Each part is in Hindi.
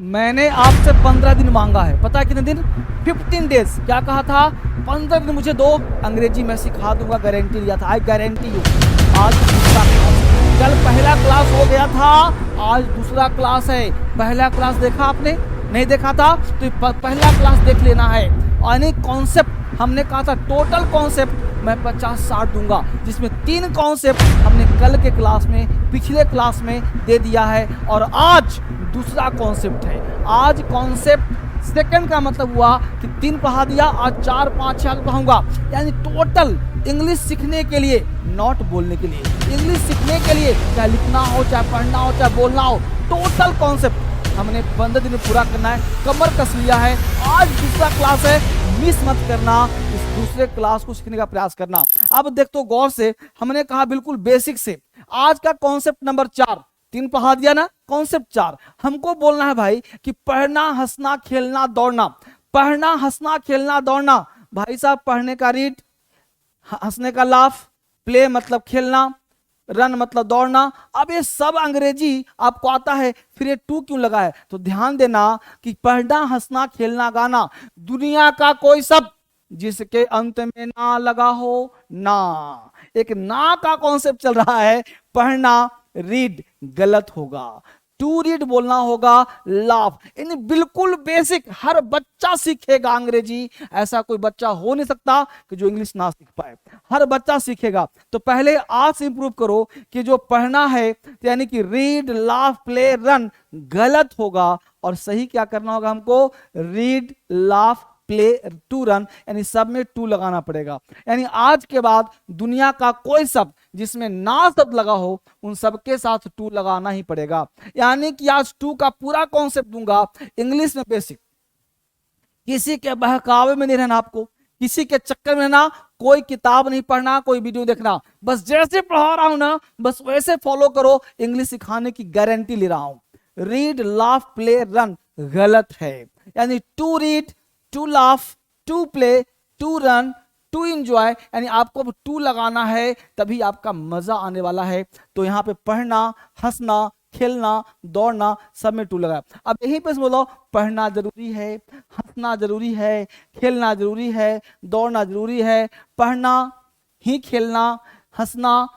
मैंने आपसे 15 दिन मांगा है, पता है कितने दिन? 15 डेज। क्या कहा था? 15 दिन मुझे दो, अंग्रेजी मैं सिखा दूंगा, गारंटी लिया था। I guarantee you. आज दूसरा क्लास, कल पहला क्लास हो गया था, आज दूसरा क्लास है। पहला क्लास देखा आपने? नहीं देखा था तो पहला क्लास देख लेना है। यानी कॉन्सेप्ट हमने कहा था, टोटल कॉन्सेप्ट मैं 50-60 दूंगा, जिसमें 3 कॉन्सेप्ट हमने कल के क्लास में, पिछले क्लास में दे दिया है, और आज दूसरा कॉन्सेप्ट है। आज कॉन्सेप्ट सेकंड का मतलब हुआ कि 3 पढ़ा दिया, आज 4, 5, 6 पढ़ाऊंगा। यानी टोटल इंग्लिश सीखने के लिए, नॉट बोलने के लिए, इंग्लिश सीखने के लिए, चाहे लिखना हो, चाहे पढ़ना हो, चाहे बोलना हो, टोटल कॉन्सेप्ट हमने 15 दिन में पूरा करना है। कमर कस लिया है। आज दूसरा क्लास है, मिस मत करना, इस दूसरे क्लास को सीखने का प्रयास करना। अब देख तो गौर से, हमने कहा बिल्कुल बेसिक से। आज का कॉन्सेप्ट नंबर 4, 3 पढ़ा दिया ना, कॉन्सेप्ट 4 हमको बोलना है भाई कि पढ़ना, हंसना, खेलना, दौड़ना। पढ़ना, हंसना, खेलना, दौड़ना। भाई साहब, पढ़ने का रीड, हंसने का लाफ, प्ले मतलब खेलना, रन मतलब दौड़ना। अब ये सब अंग्रेजी आपको आता है, फिर ये टू क्यों लगा है? तो ध्यान देना कि पढ़ना, हंसना, खेलना, गाना, दुनिया का कोई शब्द जिसके अंत में ना लगा हो, ना, एक ना का कॉन्सेप्ट चल रहा है। पढ़ना, रीड गलत होगा, टू रीड बोलना होगा, लाफ। यानी बिल्कुल बेसिक, हर बच्चा सीखेगा अंग्रेजी। ऐसा कोई बच्चा हो नहीं सकता कि जो इंग्लिश ना सीख पाए, हर बच्चा सीखेगा। तो पहले आज से इंप्रूव करो कि जो पढ़ना है, यानी कि रीड, लाफ, प्ले, रन, गलत होगा, और सही क्या करना होगा हमको? Read, laugh, play, to, run, यानी सब में टू लगाना पड़ेगा। यानी आज के बाद दुनिया का कोई शब्द जिसमें ना शब्द लगा हो, उन सबके साथ टू लगाना ही पड़ेगा। यानी कि आज टू का पूरा कॉन्सेप्ट दूंगा इंग्लिश में बेसिक। किसी के बहकावे में नहीं रहना आपको, किसी के चक्कर में रहना, कोई किताब नहीं पढ़ना, कोई वीडियो देखना, बस जैसे पढ़ा रहा हूं ना, बस वैसे फॉलो करो। इंग्लिश सिखाने की गारंटी ले रहा हूं। रीड, लाफ, प्ले, रन गलत है। यानी to read, to laugh, to play, to run, to enjoy, यानी आपको अब टू लगाना है, तभी आपका मजा आने वाला है। तो यहां पे पढ़ना, हंसना, खेलना, दौड़ना, सब में टू लगा। अब यहीं पे बोलो, पढ़ना जरूरी है, हंसना जरूरी है, खेलना जरूरी है, दौड़ना जरूरी है। पढ़ना ही खेलना, हंसना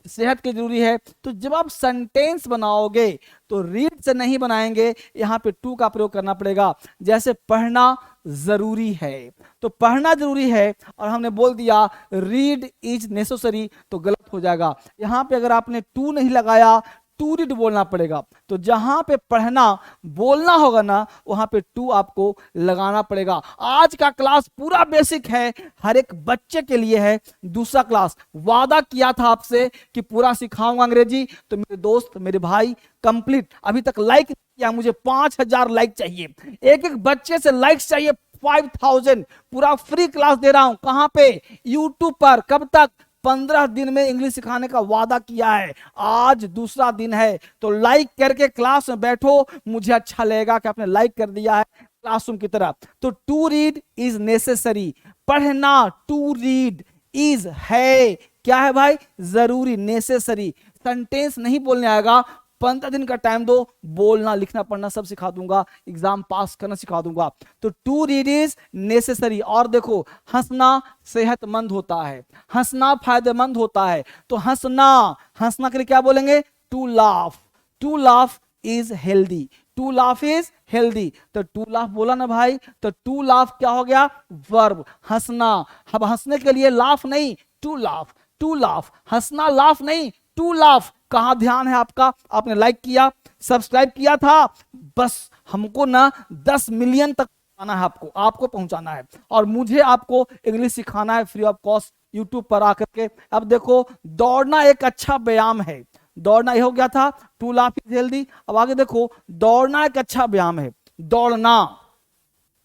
सेहत के जरूरी है। तो जब आप सेंटेंस बनाओगे तो रीड से नहीं बनाएंगे, यहां पे टू का प्रयोग करना पड़ेगा। जैसे पढ़ना जरूरी है, तो पढ़ना जरूरी है, और हमने बोल दिया रीड इज नेसेसरी, तो गलत हो जाएगा। यहां पे अगर आपने टू नहीं लगाया, टू रीड बोलना पड़ेगा। तो जहां पे पढ़ना बोलना होगा ना, वहां पे टू आपको लगाना पड़ेगा। आज का क्लास पूरा बेसिक है, हर एक बच्चे के लिए है। दूसरा क्लास वादा किया था आपसे कि पूरा सिखाऊंगा अंग्रेजी, तो मेरे दोस्त, मेरे भाई, कंप्लीट। अभी तक लाइक किया, मुझे 5000 लाइक चाहिए, एक एक बच्चे से लाइक्स चाहिए 5000। पूरा फ्री क्लास दे रहा हूं, कहां पे? यूट्यूब पर। कब तक? 15 दिन में इंग्लिश सिखाने का वादा किया है। आज दूसरा दिन है, तो लाइक करके क्लास में बैठो। मुझे अच्छा लगेगा कि आपने लाइक कर दिया है क्लासरूम की तरह। तो टू रीड इज नेसेसरी, पढ़ना, टू रीड इज है, क्या है भाई? जरूरी, नेसेसरी। सेंटेंस नहीं बोलने आएगा, 15 दिन का टाइम दो, बोलना, लिखना, पढ़ना सब सिखा दूंगा, एग्जाम पास करना सिखा दूंगा। तो टू रीड इज नेसेसरी। और देखो, हंसना सेहतमंद होता है, हंसना फायदेमंद होता है। तो हंसना, हंसना के लिए क्या बोलेंगे? To laugh, to laugh is healthy, to laugh is healthy. तो टू लाफ बोला ना भाई, तो टू लाफ क्या हो गया? वर्ब, हंसना। अब हंसने के लिए लाफ नहीं, टू लाफ, टू लाफ, हंसना, लाफ नहीं, टू लाफ। कहां ध्यान है आपका? आपने लाइक किया, सब्सक्राइब किया था, बस हमको ना 10 मिलियन तक पहुंचाना है, आपको आपको पहुंचाना है, और मुझे आपको इंग्लिश सिखाना है फ्री ऑफ कॉस्ट यूट्यूब पर आकर के। अब देखो, दौड़ना एक अच्छा व्यायाम है। दौड़ना ये हो गया था, टू लाफ इज हेल्दी। अब आगे देखो, दौड़ना एक अच्छा व्यायाम है। दौड़ना,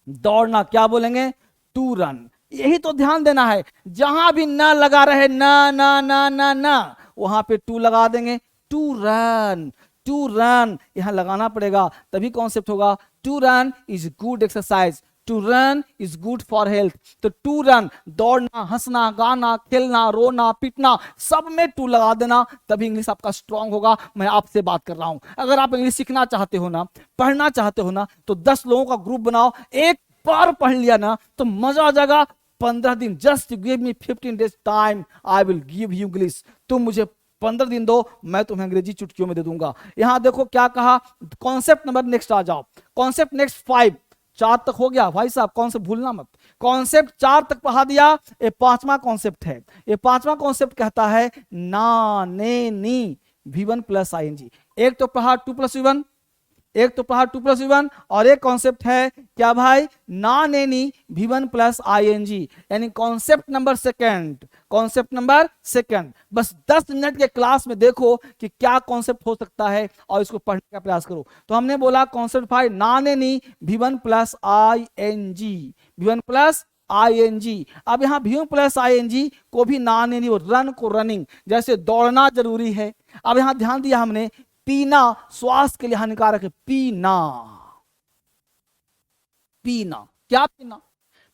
दौड़ना क्या बोलेंगे? To run. यही तो ध्यान देना है, जहां भी ना लगा रहे, ना ना ना ना ना, वहां पे टू लगा देंगे। टू रन, टू रन यहां लगाना पड़ेगा, तभी कॉन्सेप्ट होगा। To run is good exercise, to run is good for health. तो टू रन, दौड़ना, हंसना, गाना, खेलना, रोना, पीटना, सब में टू लगा देना, तभी इंग्लिश आपका स्ट्रांग होगा। मैं आपसे बात कर रहा हूं, अगर आप इंग्लिश सीखना चाहते हो ना, पढ़ना चाहते हो ना, तो 10 लोगों का ग्रुप बनाओ, एक बार पढ़ लिया ना तो मजा आ जाएगा। 15 दिन, just give me 15 days time, I will give you English. तुम मुझे 15 दिन दो, मैं तुम्हें अंग्रेजी चुटकियों में दे दूंगा। यहां देखो क्या कहा, कॉन्सेप्ट नंबर नेक्स्ट आ जाओ, कॉन्सेप्ट नेक्स्ट 5, 4 तक हो गया भाई साहब, कॉन्सेप्ट भूलना मत। कॉन्सेप्ट 4 तक पढ़ा दिया, ये 5वां कॉन्सेप्ट है। ये 5वां कॉन्सेप्ट कहता है ना, ने, नी, V1 प्लस ING। एक तो पढ़ा 2 + V1, एक तो पढ़ा 2 + V1, और एक कॉन्सेप्ट है क्या भाई, ना, ने, नी, V1 प्लस ING, यानी concept number second, concept number second. बस 10 मिनट के क्लास में देखो कि क्या कॉन्सेप्ट हो सकता है और इसको पढ़ने का प्रयास करो। तो हमने बोला कॉन्सेप्ट 5, ना, ने, नी, V1 plus ING, V1 plus ING। अब यहां V1 प्लस ING को भी ना, ने, नी, रन को रनिंग, जैसे दौड़ना जरूरी है। अब यहां ध्यान दिया हमने, पीना स्वास्थ्य के लिए हानिकारक है, पीना, पीना, क्या पीना,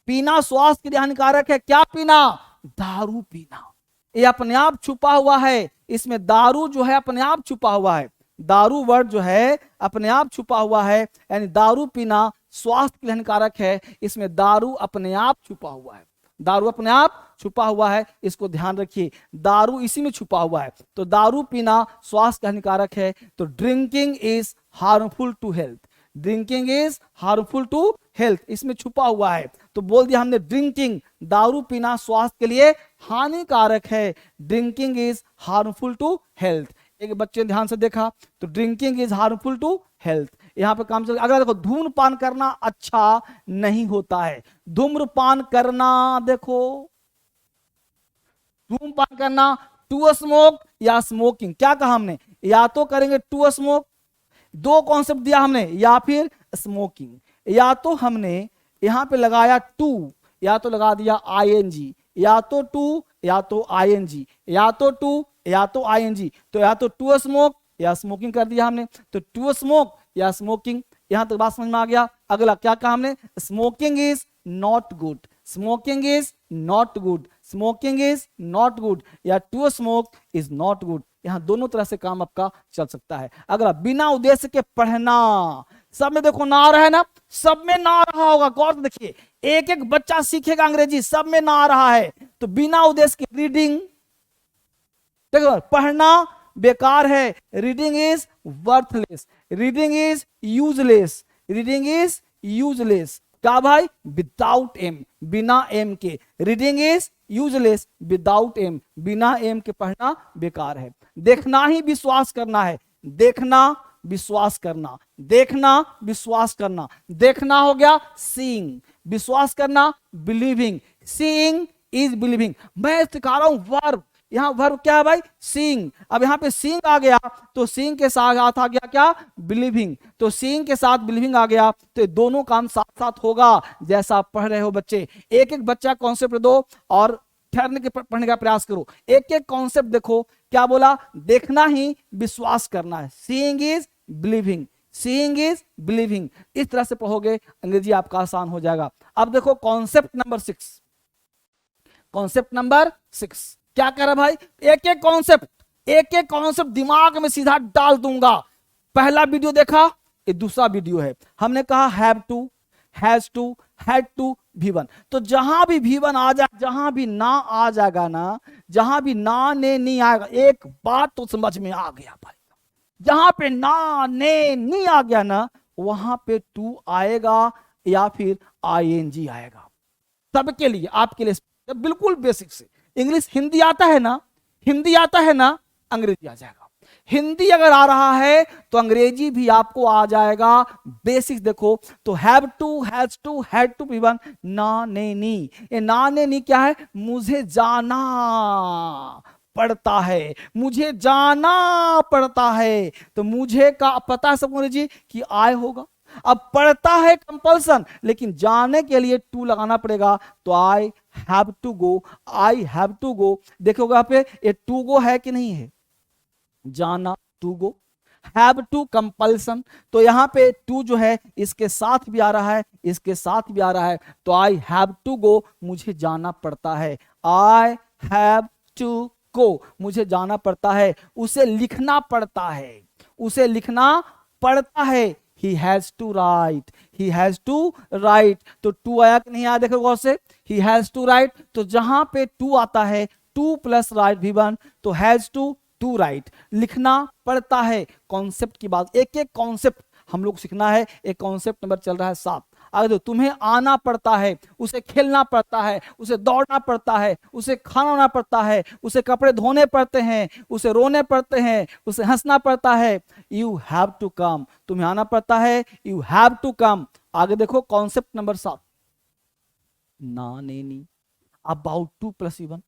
पीना स्वास्थ्य के लिए हानिकारक है, क्या पीना, दारू पीना। ये अपने आप छुपा हुआ है, इसमें दारू जो है अपने आप छुपा हुआ है, दारू वर्ड जो है अपने आप छुपा हुआ है, यानी दारू पीना स्वास्थ्य के लिए हानिकारक है, इसमें दारू अपने आप छुपा हुआ है, दारू अपने आप छुपा हुआ है, इसको ध्यान रखिए, दारू इसी में छुपा हुआ है। तो दारू पीना स्वास्थ्य हानिकारक है, तो drinking is harmful to health, drinking is harmful to health, इसमें छुपा हुआ है। तो बोल दिया हमने ड्रिंकिंग, दारू पीना स्वास्थ्य के लिए हानिकारक है, drinking is harmful to health. एक बच्चे ने ध्यान से देखा, तो drinking is harmful to health, यहां पे काम चल। अगर देखो धूम्रपान करना अच्छा नहीं होता है, धूम्रपान करना, देखो धूम्रपान करना, टू स्मोक या स्मोकिंग, क्या कहा हमने, या तो करेंगे टू स्मोक, 2 कॉन्सेप्ट दिया हमने, या फिर स्मोकिंग, या तो हमने यहां पे लगाया टू, या तो लगा दिया ING, या तो टू या तो ING, या तो टू या तो ING, तो या तो टू स्मोक या स्मोकिंग कर दिया हमने, तो टू स्मोक या स्मोकिंग। यहां तक बात समझ में आ गया। अगला क्या कहा हमने, smoking is not good, smoking is not good, smoking is not good, या to smoke is not good. यहां दोनों तरह से काम आपका चल सकता है। अगला बिना उद्देश्य के पढ़ना, सब में देखो ना रहा है ना, सब में ना रहा होगा, गौर से देखिए, एक एक बच्चा सीखेगा अंग्रेजी, सब में ना रहा है। तो बिना उद्देश्य की रीडिंग, देखो पढ़ना बेकार है, reading is worthless, reading is useless, reading is useless, क्या भाई, विदाउट एम, बिना एम के, reading is useless without M, बिना एम के पढ़ना बेकार है। देखना ही विश्वास करना है, देखना विश्वास करना, देखना विश्वास करना, देखना हो गया सीइंग, विश्वास करना बिलीविंग, सीइंग इज बिलीविंग। मैं सिखा रहा हूं वर्ब, यहां वर्ब क्या है भाई, सीइंग। अब यहां पे सीइंग आ गया, तो सीइंग के साथ आ गया क्या, बिलीविंग, तो सीइंग के साथ बिलीविंग आ गया, तो दोनों काम साथ साथ होगा जैसा आप पढ़ रहे हो बच्चे। एक एक बच्चा कॉन्सेप्ट दो और ठहरने के पढ़ने का प्रयास करो। एक एक कॉन्सेप्ट देखो, क्या बोला, देखना ही विश्वास करना है, seeing is believing, seeing is believing. इस तरह से पढ़ोगे अंग्रेजी आपका आसान हो जाएगा। अब देखो कॉन्सेप्ट नंबर 6, कॉन्सेप्ट नंबर 6 क्या कर रहा भाई, एक एक कॉन्सेप्ट दिमाग में सीधा डाल दूंगा। पहला वीडियो देखा, ये दूसरा वीडियो है, हमने कहा have to, has to, had to, V1। तो जहां भी V1 आ जाए, जहां भी ना आ जाएगा ना, जहां भी ना ने नहीं आएगा, एक बात तो समझ में आ गया भाई, जहां पे ना ने नहीं आ गया ना, वहां पे टू आएगा या फिर ING आएगा। सबके लिए, आपके लिए बिल्कुल बेसिक से इंग्लिश, हिंदी आता है ना, हिंदी आता है ना, अंग्रेजी आ जाएगा। हिंदी अगर आ रहा है तो अंग्रेजी भी आपको आ जाएगा। बेसिक्स देखो, तो have to, has to, had to, V1, ना ने नी। ये ना ने नी क्या है, मुझे जाना पड़ता है, मुझे जाना पड़ता है, तो मुझे का पता है सबको अंग्रेजी कि आय होगा। अब पड़ता है कंपल्सन, लेकिन जाने के लिए टू लगाना पड़ेगा, तो I have to go, I have to go. देखोगे यहाँ पे ये टू गो है कि नहीं है, जाना to go, have to compulsion, तो यहां पे टू जो है इसके साथ भी आ रहा है, इसके साथ भी आ रहा है, तो आई हैव टू गो, मुझे जाना पड़ता है, आई हैव टू गो, मुझे जाना पड़ता है, उसे लिखना पड़ता है, उसे लिखना पड़ता है, he has to write, he has to write, तो टू आया कि नहीं आया देखो गौर से, he has to write, तो जहां पे टू आता है, टू प्लस राइट भी वन, तो हैज टू राइट, लिखना पड़ता है। कॉन्सेप्ट की बात, एक एक कॉन्सेप्ट हम लोग सीखना है। एक कॉन्सेप्ट नंबर चल रहा है 7। अगर तुम्हें आना पड़ता है, उसे खेलना पड़ता है, उसे दौड़ना पड़ता है, उसे खाना होना पड़ता है, उसे कपड़े धोने पड़ते हैं, उसे रोने पड़ते हैं, उसे हंसना पड़ता है, यू हैव टू कम, तुम्हें आना पड़ता है, यू हैव टू कम। आगे देखो कॉन्सेप्ट नंबर 7, ना ने नी, अबाउट टू प्लस इवन,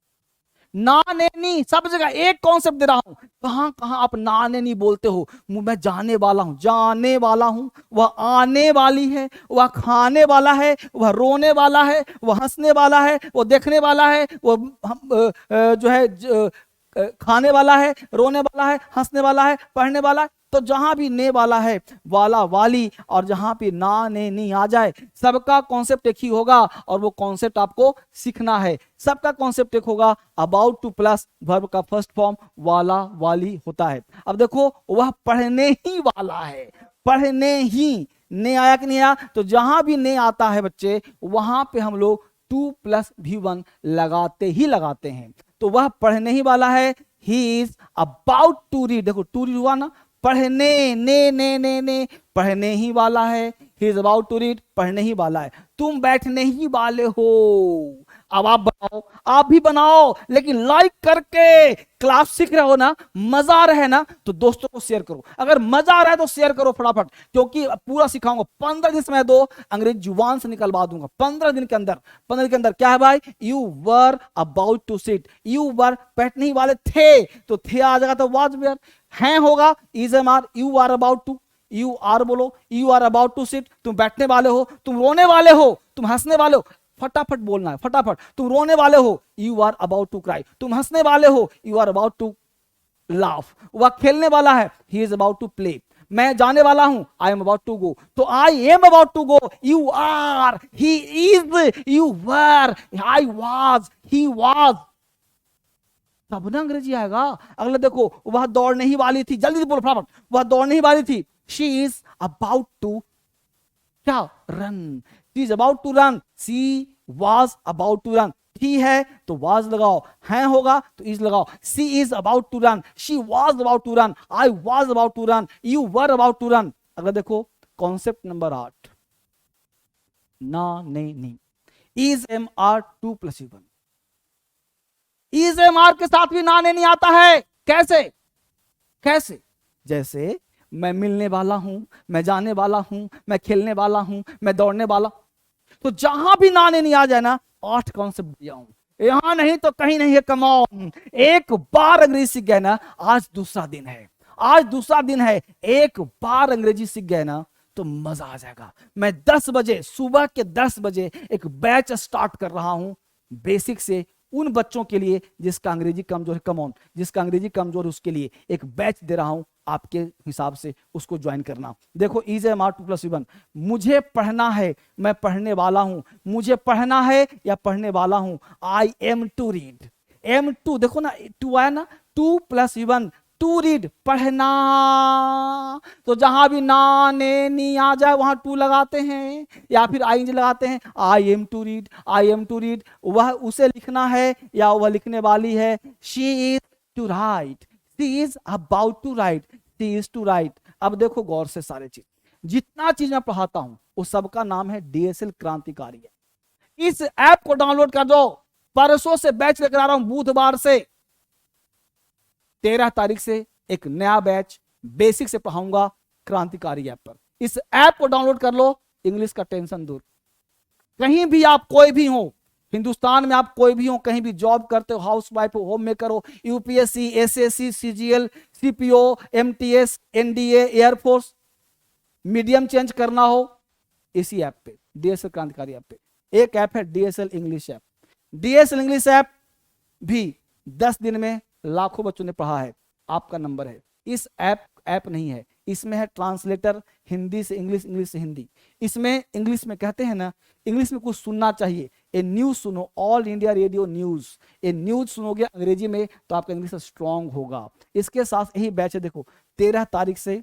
ना ने नी, सब जगह एक कॉन्सेप्ट दे रहा हूं, कहां कहां आप ना ने नी बोलते हो, मैं जाने वाला हूं, जाने वाला हूं, वह आने वाली है, वह खाने वाला है, वह रोने वाला है, वह हंसने वाला है, वह देखने वाला है, वह जो है खाने वाला है, रोने वाला है, हंसने वाला है, पढ़ने वाला है, तो जहां भी ने वाला है, वाला वाली, और जहां भी ना ने नी आ जाए, सबका कॉन्सेप्ट एक ही होगा, और वो कॉन्सेप्ट आपको सीखना है। सबका कॉन्सेप्ट एक होगा, अबाउट टू प्लस वर्ब का फर्स्ट फॉर्म वाला वाली होता है। अब देखो वह पढ़ने ही वाला है, पढ़ने ही, ने आया कि नहीं आया, तो जहां भी ने आता है बच्चे, वहां पे हम लोग टू प्लस भी वन लगाते ही लगाते हैं। तो वह पढ़ने ही वाला है, he is about to read, देखो टू रीड हुआ ना, पढ़ने, ने पढ़ने ही वाला है, he is about to read, पढ़ने ही वाला है, तुम बैठने ही वाले हो। अब आप बनाओ, आप भी बनाओ, लेकिन लाइक करके। क्लास सीख रहे हो ना, मजा आ रहा है ना, तो दोस्तों को शेयर करो, अगर मजा आ रहा है तो शेयर करो फटाफट, क्योंकि पूरा सिखाऊंगा। 15 दिन समय दो, अंग्रेजी जुबान से निकलवा दूंगा 15 दिन के अंदर। 15 दिन के अंदर क्या है भाई, you were about to sit, you were बैठने ही वाले थे, तो थे आ जाएगा तो वाज वेयर, हैं होगा is am are, you are about to, you are बोलो, you are about to sit, तुम बैठने वाले हो, तुम रोने वाले हो, तुम हंसने वाले हो, फटाफट बोलना है, फटाफट। तुम रोने वाले हो, you are about to cry, तुम हंसने वाले हो, you are about to laugh. वह खेलने वाला है, he is about to play. मैं जाने वाला हूं, I am about to go, तो I am about to go, you are, he is, you were, I was, he was, तब ना अंग्रेजी आएगा। अगला देखो, वह दौड़ने ही वाली थी, जल्दी बोलो फटाफट, वह दौड़ने ही वाली थी, शी इज अबाउट टू क्या, run, she is about to run, she was about to run, थी है तो वाज लगाओ, है होगा तो इज लगाओ, she is about to run, she was about to run, I was about to run, you were about to run. अगला देखो कॉन्सेप्ट नंबर 8, ना ने नी, is am are to plus even, is am are के साथ भी ना ने नहीं आता है, कैसे, कैसे, जैसे मैं मिलने वाला हूं, मैं जाने वाला हूं, मैं खेलने वाला हूं, मैं दौड़ने वाला, तो जहां भी ना ने नहीं आ जाए ना, 8 कॉन्सेप्ट दिया हूं, यहां नहीं तो कहीं नहीं है। कम ऑन, एक बार अंग्रेजी सीख गए ना, आज दूसरा दिन है, आज दूसरा दिन है, एक बार अंग्रेजी सीख गए ना तो मजा आ जाएगा। मैं 10 बजे, सुबह के 10 बजे एक बैच स्टार्ट कर रहा हूं, बेसिक से, उन बच्चों के लिए जिसका अंग्रेजी कमजोर है, कम ऑन, जिसका अंग्रेजी कमजोर है उसके लिए एक बैच दे रहा हूं, आपके हिसाब से उसको ज्वाइन करना। देखो is am are to plus even, मुझे पढ़ना है, मैं पढ़ने वाला हूं, मुझे पढ़ना है या पढ़ने वाला हूं, I am to read, am to, देखो ना टू आया ना, to plus even, to read, पढ़ना, तो जहां भी ना ने नी आ जाए वहां टू लगाते हैं या फिर आई लगाते हैं, I am to read, I am to read, वह उसे लिखना है या वह लिखने वाली है, she is to write, she is about to write, she is to write. अब देखो गौर से, सारे चीज, जितना चीज मैं पढ़ाता हूं उस सबका नाम है डीएसएल क्रांतिकारी है। इस ऐप को डाउनलोड कर दो, परसों से बैच लेकर आ रहा हूं, बुधवार से 13 तारीख से एक नया बैच बेसिक से पढ़ाऊंगा क्रांतिकारी ऐप पर। इस ऐप को डाउनलोड कर लो, इंग्लिश का टेंशन दूर। कहीं भी आप कोई भी हो, हिंदुस्तान में आप कोई भी हो, कहीं भी जॉब करते हो, हाउस वाइफ हो, होम मेकर हो, UPSC, SSC, CGL, CPO, MTS, NDA, air force, medium change करना हो, इसी ऐप पे, डीएसएल क्रांतिकारी ऐप पे। एक ऐप है DSL English app. DSL English app भी 10 दिन में लाखों बच्चों ने पढ़ा है। आपका नंबर है इस ऐप नहीं है, इसमें है ट्रांसलेटर, हिंदी से इंग्लिश, इंग्लिश से हिंदी। इसमें इंग्लिश में कहते हैं ना, इंग्लिश में कुछ सुनना चाहिए, ए न्यूज सुनो, ऑल इंडिया रेडियो न्यूज, ए न्यूज सुनोगे अंग्रेजी में तो आपका इंग्लिश स्ट्रांग होगा। इसके साथ यही बैच है, देखो 13 तारीख से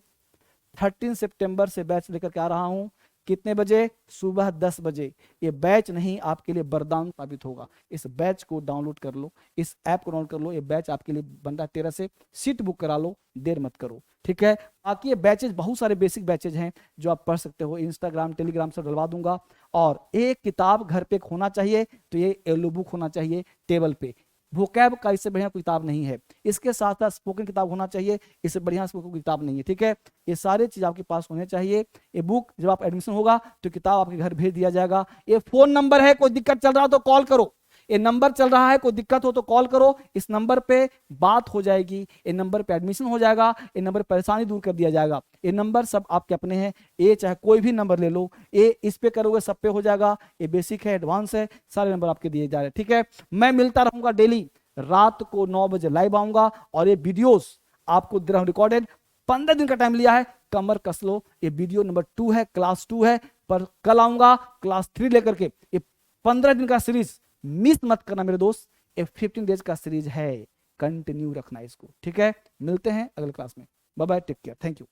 13 सितंबर से बैच लेकर के आ रहा हूं। कितने बजे? सुबह 10 बजे। ये बैच नहीं आपके लिए वरदान साबित होगा। इस बैच को डाउनलोड कर लो, इस ऐप को डाउनलोड कर लो, ये बैच आपके लिए बन रहा है 13 से। सीट बुक करा लो, देर मत करो, ठीक है। बाकी ये बैचेज बहुत सारे बेसिक बैचेज हैं जो आप पढ़ सकते हो, इंस्टाग्राम टेलीग्राम से डलवा दूंगा। और एक किताब घर पे होना चाहिए, तो ये येलो बुक होना चाहिए टेबल पे। वोकैब का इससे बढ़िया कोई किताब नहीं है। इसके साथ साथ स्पोकन किताब होना चाहिए, इससे बढ़िया स्पोकन किताब नहीं है, ठीक है। ये सारे चीज आपके पास होने चाहिए। ये बुक जब आप एडमिशन होगा तो किताब आपके घर भेज दिया जाएगा। ये फोन नंबर है, कोई दिक्कत चल रहा हो तो कॉल करो। ये नंबर चल रहा है, कोई दिक्कत हो तो कॉल करो, इस नंबर पे बात हो जाएगी, ये नंबर पे एडमिशन हो जाएगा, ये नंबर परेशानी दूर कर दिया जाएगा। ये नंबर सब आपके अपने हैं, ये चाहे कोई भी नंबर ले लो, ये इस पे करोगे सब पे हो जाएगा। ये बेसिक है, एडवांस है, सारे नंबर आपके दिए जा रहे हैं, ठीक है। मैं मिलता रहूंगा डेली, रात को 9 बजे लाइव आऊंगा और ये वीडियोस आपको दे रहा हूं रिकॉर्डेड। 15 दिन का टाइम लिया है, कमर कस लो। ये वीडियो नंबर 2 है, क्लास 2 है, पर कल आऊंगा क्लास 3 लेकर के। ये 15 दिन का सीरीज मिस मत करना मेरे दोस्त, ये 15 डेज का सीरीज है, कंटिन्यू रखना इसको, ठीक है। मिलते हैं अगले क्लास में, bye bye, take care, thank you.